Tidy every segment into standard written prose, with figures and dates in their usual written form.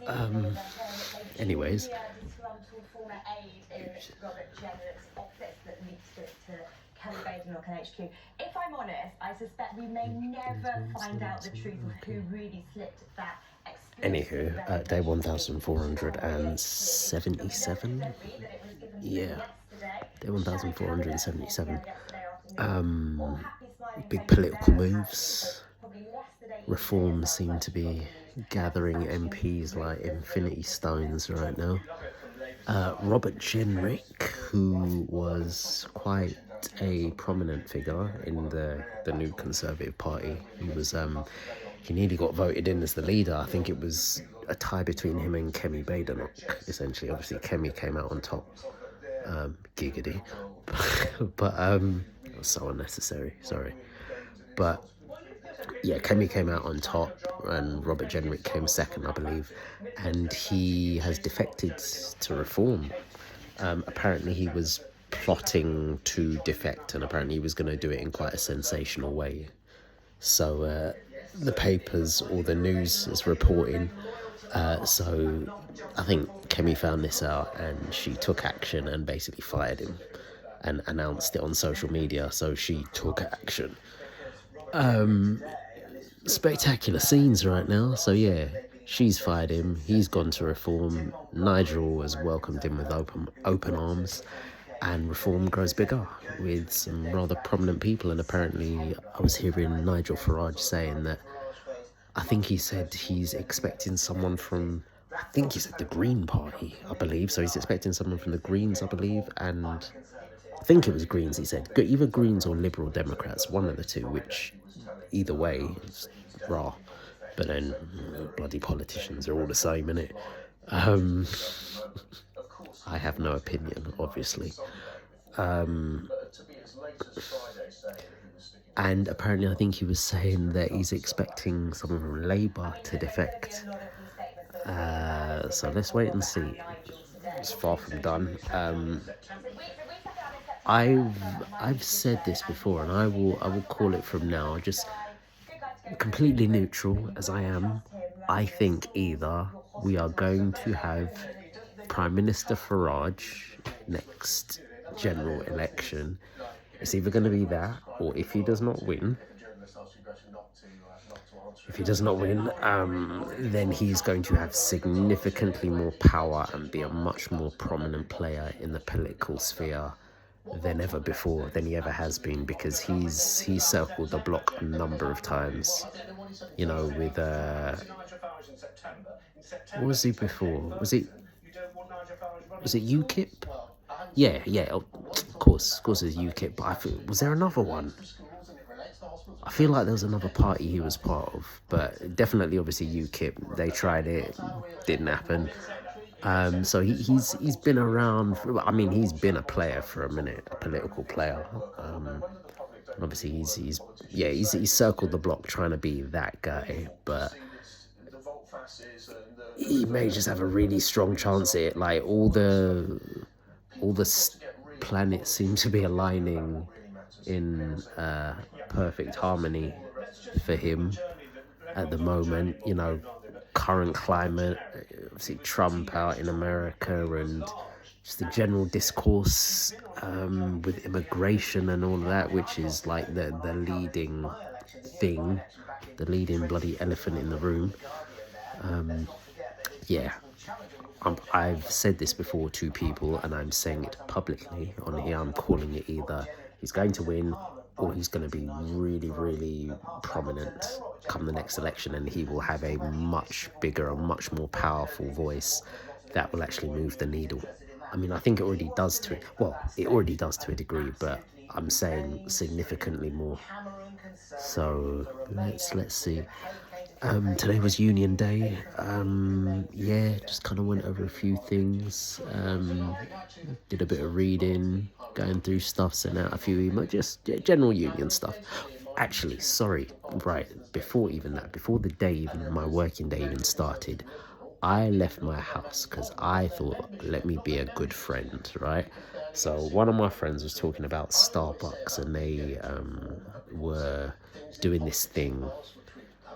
Um, anyways, disgruntled former aide in Robert Jenner's office that leaked it to Kelly Badenoch and HQ. If I'm honest, I suspect we may never find out the truth of who really slipped that exclusive anywho, day 1477. Yeah, day 1477. Big political moves. Reforms seem to be gathering MPs like infinity stones right now. Robert Jenrick, who was quite a prominent figure in the new Conservative Party, he nearly got voted in as the leader. I think it was a tie between him and Kemi Badenoch, essentially. Obviously, Kemi came out on top. Giggity. But, so unnecessary, sorry. But, yeah, Kemi came out on top and Robert Jenrick came second, I believe. And he has defected to Reform. Apparently he was plotting to defect and apparently he was going to do it in quite a sensational way. So the papers or the news is reporting. So I think Kemi found this out and she took action and basically fired him and announced it on social media. So she took action. Spectacular scenes right now. So yeah, she's fired him. He's gone to Reform. Nigel has welcomed him with open arms. And Reform grows bigger with some rather prominent people. And apparently I was hearing Nigel Farage saying that, I think he said he's expecting someone from, I think he said the Green Party, I believe. So he's expecting someone from the Greens, I believe. And I think it was Greens, he said. Either Greens or Liberal Democrats, one of the two, which either way is raw. But then bloody politicians are all the same, innit? I have no opinion, obviously. And apparently I think he was saying that he's expecting someone from Labour to defect. So let's wait and see. It's far from done. I've said this before and I will call it from now, just completely neutral as I am. I think either we are going to have Prime Minister Farage next general election. It's either going to be that, or if he does not win, then he's going to have significantly more power and be a much more prominent player in the political sphere than ever before, than he ever has been, because he's circled the block a number of times. You know, with what was he before? Was it UKIP? Yeah, of course it's UKIP. But was there another one? I feel like there was another party he was part of, but definitely, obviously, UKIP. They tried it, didn't happen. So he's been around. He's been a player for a minute, a political player. And obviously, he's circled the block trying to be that guy, but he may just have a really strong chance at it. Like all the planets seem to be aligning in perfect harmony for him at the moment. You know, current climate, obviously Trump out in America, and just the general discourse with immigration and all of that, which is like the leading thing, the leading bloody elephant in the room. Yeah, I've said this before to people and I'm saying it publicly on here. I'm calling it either he's going to win or he's going to be really, really prominent come the next election, and he will have a much bigger and much more powerful voice that will actually move the needle. I think it already does to it. Well, it already does to a degree, but I'm saying significantly more. So let's see. Today was Union Day. Just kind of went over a few things. Did a bit of reading, going through stuff, sent out a few emails, just general union stuff. Actually, sorry, right, before the day even, my working day even started, I left my house because I thought, let me be a good friend, right? So one of my friends was talking about Starbucks and they were doing this thing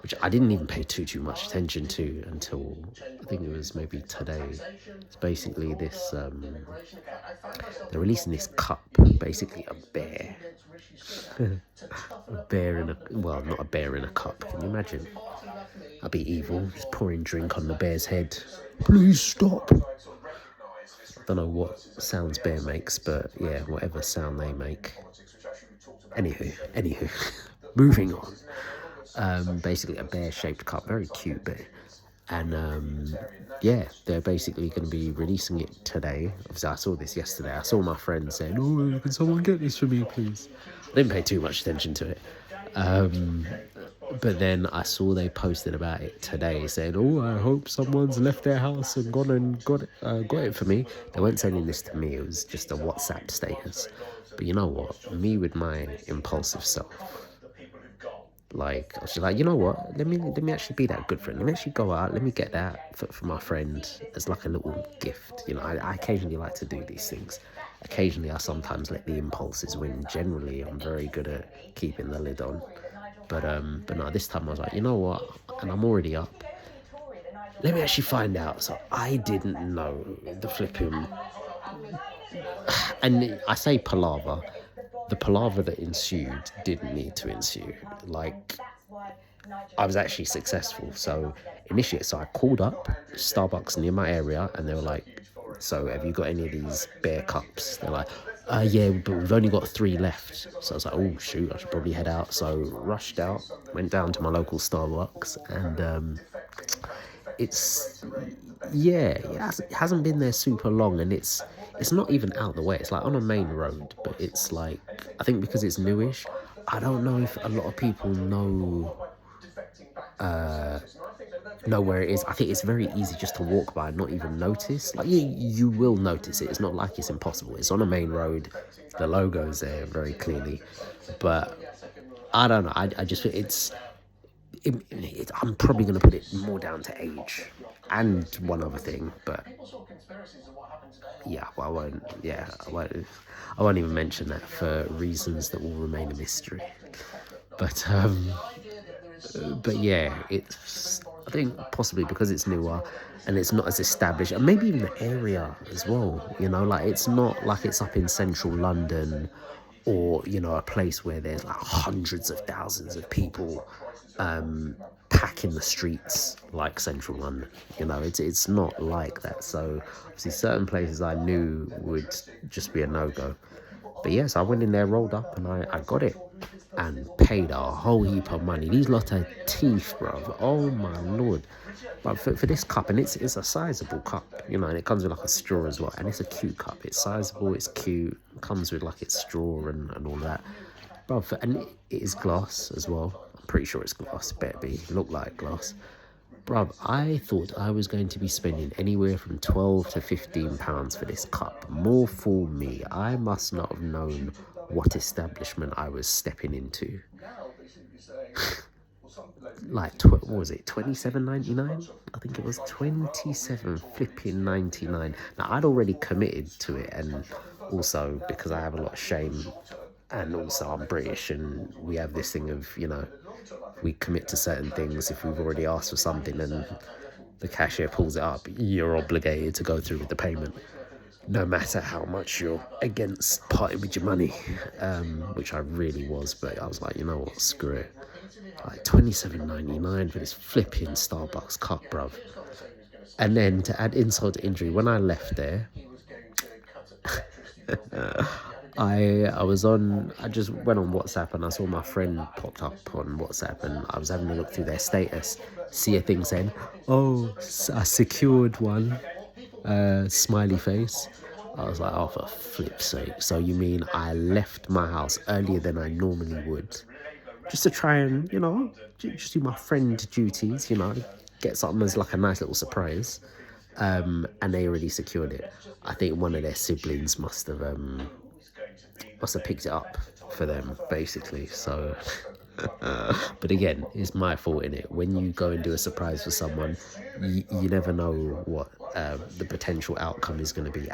which I didn't even pay too much attention to until I think it was maybe today. It's basically this, they're releasing this cup, basically a bear. A bear in a, well, not a bear in a cup, can you imagine? That'd be evil, just pouring drink on the bear's head. Please stop. I don't know what sounds bear makes, but yeah, whatever sound they make. Anywho, moving on. Basically a bear-shaped cup, very cute bear. And yeah, they're basically going to be releasing it today. Obviously, I saw this yesterday. I saw my friend saying, "Oh, can someone get this for me, please?" I didn't pay too much attention to it. But then I saw they posted about it today, saying, "Oh, I hope someone's left their house and gone and got it for me." They weren't sending this to me; it was just a WhatsApp status. But you know what? Me with my impulsive self, like I was just like, you know what? Let me actually be that good friend. Let me actually go out. Let me get that for my friend as like a little gift. You know, I occasionally like to do these things. Occasionally, I sometimes let the impulses win. Generally, I'm very good at keeping the lid on. But no, this time I was like, you know what? And I'm already up. Let me actually find out. So I didn't know the flipping. And I say palaver. The palaver that ensued didn't need to ensue. Like, I was actually successful. So initially, I called up Starbucks near my area, and they were like, "So have you got any of these bear cups?" They're like, "Yeah, but we've only got 3 left." So I was like, "Oh shoot, I should probably head out." So rushed out, went down to my local Starbucks, and it's, yeah, it hasn't been there super long, and it's not even out the way. It's like on a main road, but it's like, I think because it's newish, I don't know if a lot of people know where it is. I think it's very easy just to walk by and not even notice. Like, you will notice it. It's not like it's impossible. It's on a main road. The logo's there very clearly, but I don't know. I just feel I'm probably going to put it more down to age and one other thing, but yeah, well, I won't even mention that for reasons that will remain a mystery. But yeah, it's, I think possibly because it's newer and it's not as established, and maybe even the area as well, you know, like it's not like it's up in central London, or, you know, a place where there's like hundreds of thousands of people packing the streets like central London. You know, it's not like that. So obviously certain places I knew would just be a no-go. But yes, I went in there, rolled up, and I got it and paid a whole heap of money. These lot of teeth, bro. Oh my lord. But for this cup, and it's a sizable cup, you know, and it comes with like a straw as well, and it's a cute cup. It's sizable, it's cute, comes with like its straw and all that. Bro, and it is glass as well. I'm pretty sure it's glass. It better be. Look like glass. Bruv, I thought I was going to be spending anywhere from £12 to £15 for this cup. More for me. I must not have known what establishment I was stepping into. Like, what was it, $27.99? I think it was 27 flipping 99. Now, I'd already committed to it, and also because I have a lot of shame, and also I'm British, and we have this thing of, you know, we commit to certain things. If we've already asked for something and the cashier pulls it up, you're obligated to go through with the payment, no matter how much you're against parting with your money, which I really was. But I was like, you know what, screw it. Like $27.99 for this flipping Starbucks cup, bruv. And then to add insult to injury, when I left there, I just went on WhatsApp, and I saw my friend popped up on WhatsApp, and I was having a look through their status, see a thing saying, "Oh, I secured one," smiley face. I was like, oh, for flip's sake. So you mean I left my house earlier than I normally would, just to try and, you know, just do my friend duties, you know, get something as like a nice little surprise. And they already secured it. I think one of their siblings must have picked it up for them, basically. So but again, it's my fault, innit? When you go and do a surprise for someone, you never know what the potential outcome is going to be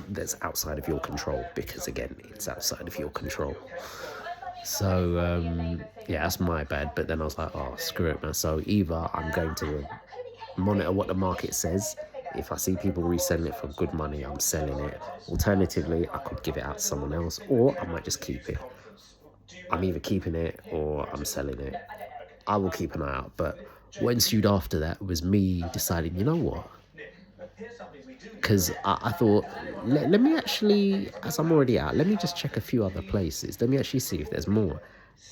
that's outside of your control, because again, it's outside of your control. So, yeah, that's my bad. But then I was like, oh, screw it, man. So either I'm going to monitor what the market says. If I see people reselling it for good money, I'm selling it. Alternatively, I could give it out to someone else, or I might just keep it. I'm either keeping it or I'm selling it. I will keep an eye out. But what ensued after that was me deciding, you know what? Because I thought, let me actually, as I'm already out, let me just check a few other places. Let me actually see if there's more.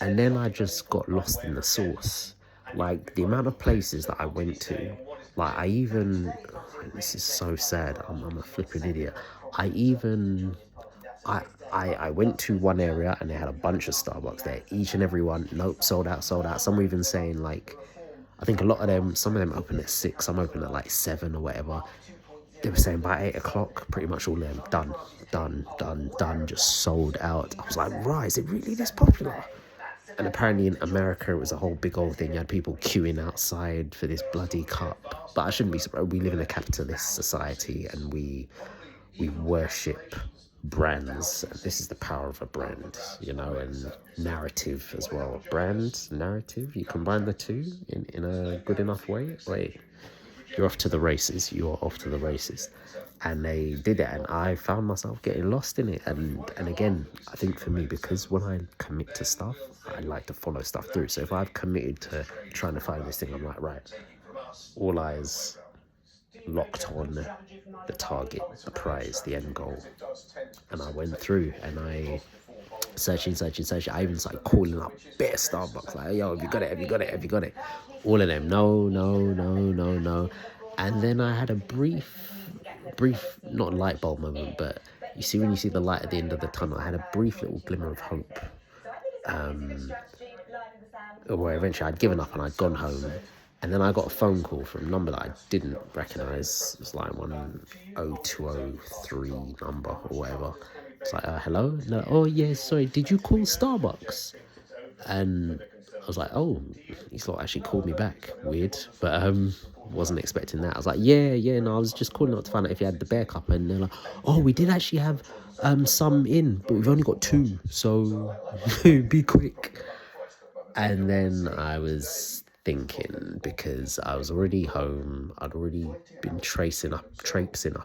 And then I just got lost in the sauce. Like, the amount of places that I went to, like, I even, this is so sad, I'm a flipping idiot. I went to one area and they had a bunch of Starbucks there. Each and every one, nope, sold out, sold out. Some were even saying, like, I think a lot of them, some of them open at 6, some open at like 7 or whatever. They were saying by 8 o'clock, pretty much all of them, done, just sold out. I was like, right, is it really this popular? And apparently in America, it was a whole big old thing. You had people queuing outside for this bloody cup. But I shouldn't be surprised. We live in a capitalist society and we worship brands. This is the power of a brand, you know, and narrative as well. Brand, narrative, you combine the two in a good enough way. Wait, you're off to the races. You're off to the races. And they did it, and I found myself getting lost in it. And again, I think for me, because when I commit to stuff, I like to follow stuff through. So if I've committed to trying to find this thing, I'm like, right, all eyes locked on the target, the prize, the end goal. And I went through and I searching. I even started calling up bare Starbucks, like, yo, have you got it? All of them, no. And then I had a brief, not light bulb moment, but you see when you see the light at the end of the tunnel, I had a brief little glimmer of hope. Where eventually I'd given up and I'd gone home. And then I got a phone call from a number that I didn't recognise. It was like 10203 number or whatever. It's like, hello? No, oh, yeah, sorry, did you call Starbucks? And I was like, oh, he's not actually called me back. Weird. But wasn't expecting that. I was like, yeah, no, I was just calling up to find out if you had the bear cup. And they're like, oh, we did actually have some in, but we've only got 2, so be quick. And then I was thinking, because I was already home, I'd already been traipsing up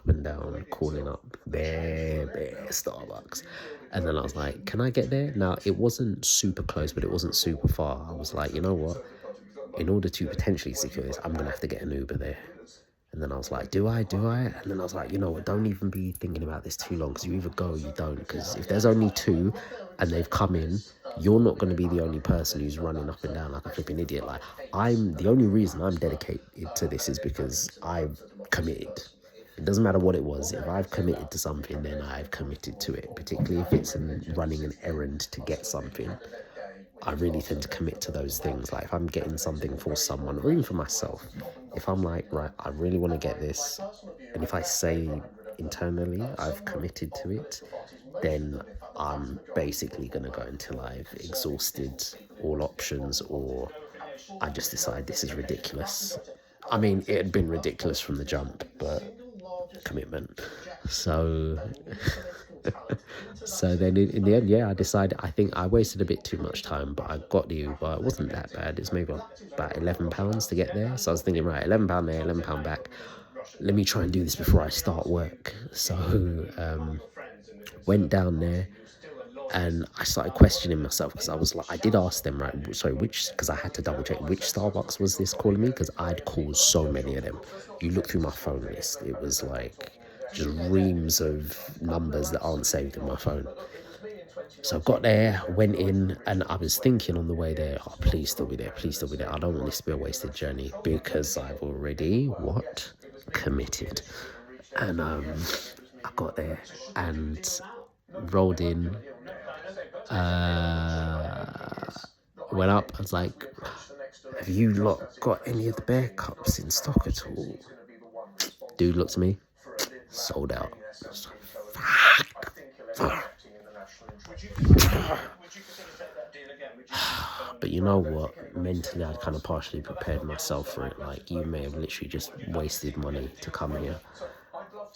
and down, calling up bare Starbucks. And then I was like, can I get there? Now, it wasn't super close, but it wasn't super far. I was like, you know what? In order to potentially secure this, I'm going to have to get an Uber there. And then I was like, do I? And then I was like, you know what, don't even be thinking about this too long, because you either go or you don't. Because if there's only 2 and they've come in, you're not going to be the only person who's running up and down like a flipping idiot. Like, the only reason I'm dedicated to this is because I've committed. It doesn't matter what it was. If I've committed to something, then I've committed to it, particularly if it's running an errand to get something. I really tend to commit to those things. Like, if I'm getting something for someone, or even for myself, if I'm like, right, I really want to get this, and if I say internally I've committed to it, then I'm basically going to go until I've exhausted all options, or I just decide this is ridiculous. I mean, it had been ridiculous from the jump, but commitment. So so then in the end, yeah, I decided, I think I wasted a bit too much time, but I got the Uber. It wasn't that bad. It's maybe about £11 to get there. So I was thinking, right, £11 there, £11 back. Let me try and do this before I start work. So went down there and I started questioning myself, because I was like, I did ask them, right, sorry, because I had to double check which Starbucks was this calling me, because I'd called so many of them. You look through my phone list, it was like just reams of numbers that aren't saved in my phone. So I got there, went in, and I was thinking on the way there, oh, please still be there. I don't want this to be a wasted journey, because I've already, committed. And I got there and rolled in, went up. I was like, have you lot got any of the bear cups in stock at all? Dude looked at me, sold out. Fuck. But you know what? Mentally, I'd kind of partially prepared myself for it. Like, you may have literally just wasted money to come here.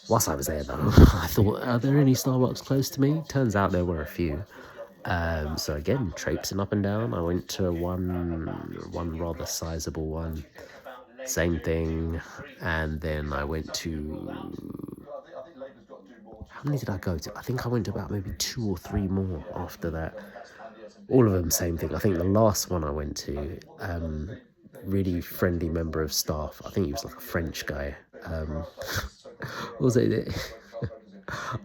Whilst I was there, though, I thought, are there any Starbucks close to me? Turns out there were a few. So again, traipsing up and down. I went to one rather sizable one, same thing, and then I went to, how many did I go to? I think I went to about maybe 2 or 3 more after that. All of them same thing. I think the last one I went to, really friendly member of staff. I think he was like a French guy. What was it?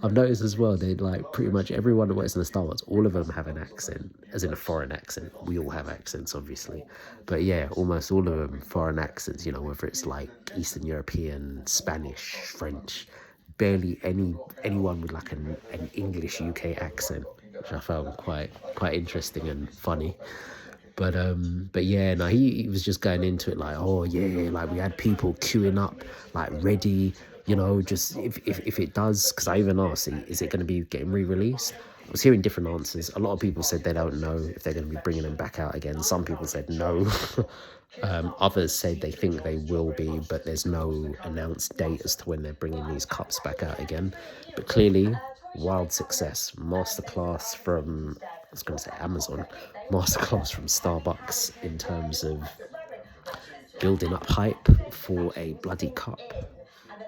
I've noticed as well, they like pretty much everyone that works in the Star Wars, all of them have an accent, as in a foreign accent. We all have accents, obviously. But yeah, almost all of them foreign accents, you know, whether it's like Eastern European, Spanish, French, barely anyone with like an English UK accent, which I found quite interesting and funny. But yeah, no, he was just going into it like, oh yeah, like we had people queuing up, like ready, you know, just if it does, because I even asked, is it going to be getting re-released? I was hearing different answers. A lot of people said they don't know if they're going to be bringing them back out again. Some people said no. Others said they think they will be, but there's no announced date as to when they're bringing these cups back out again. But clearly, wild success. Masterclass from, I was going to say Amazon, masterclass from Starbucks in terms of building up hype for a bloody cup,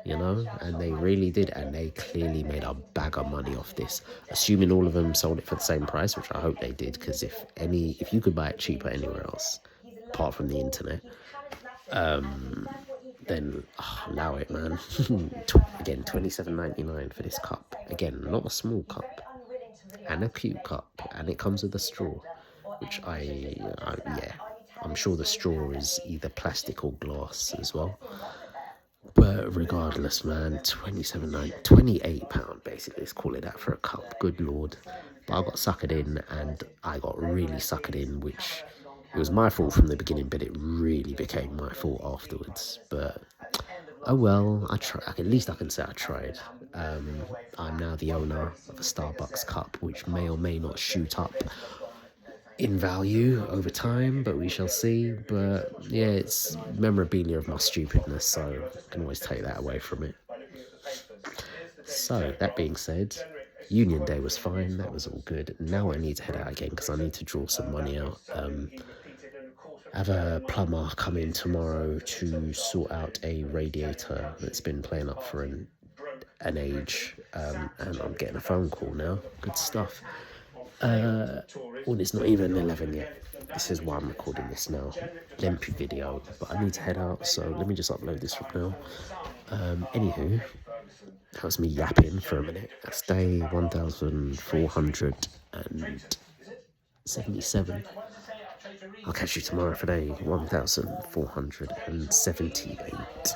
you know, and they really did, and they clearly made a bag of money off this, assuming all of them sold it for the same price, which I hope they did, because if you could buy it cheaper anywhere else apart from the internet, then allow it, man. Again, $27.99 for this cup. Again, not a small cup, and a cute cup, and it comes with a straw, which yeah, I'm sure the straw is either plastic or glass as well. But regardless, man, £28 basically, let's call it that for a cup. Good lord. But I got suckered in, and I got really suckered in, which it was my fault from the beginning, but it really became my fault afterwards. But oh well, I tried. At least I can say I tried. I'm now the owner of a Starbucks cup, which may or may not shoot up in value over time, but we shall see. But yeah, it's memorabilia of my stupidness, so I can always take that away from it. So that being said, Union Day was fine, that was all good. Now I need to head out again because I need to draw some money out. I have a plumber come in tomorrow to sort out a radiator that's been playing up for an age, and I'm getting a phone call now. Good stuff. Well, it's not even 11 yet. This is why I'm recording this now. Lengthy video, but I need to head out, so let me just upload this right now. Anywho, that was me yapping for a minute. That's day 1477. I'll catch you tomorrow for day 1478.